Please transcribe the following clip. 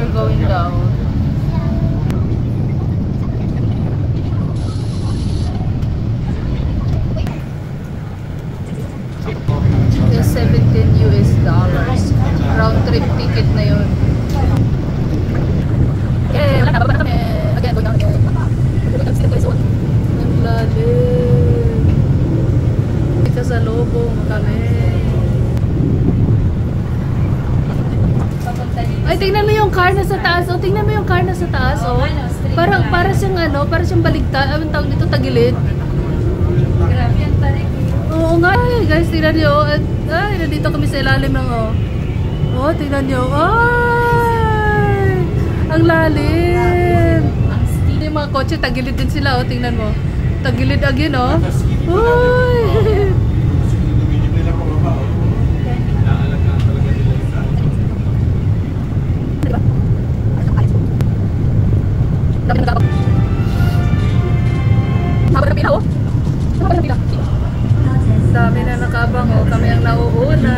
we're going down. It's $17. Round trip ticket na yun. Wala na, baba na kami. Again, going down again. Ang lalim. Ika sa lobong kami. Ay, tingnan mo yung car na sa taas. Oh, tingnan mo yung car na sa taas. Oh. Para siyang ano, para siyang baligtad. Anong tawag dito? Tagilid. Grabe ang tarik. Oo nga. Guys, tingnan nyo. Ay, nandito kami sa ilalim ng oh. Oh, tingnan nyo. Ay! Ang lalim. Yung mga kotse, tagilid din sila. Oh, tingnan mo. Tagilid again, oh. Uy! Dami na nakabang, oh. Kami ang nauuna.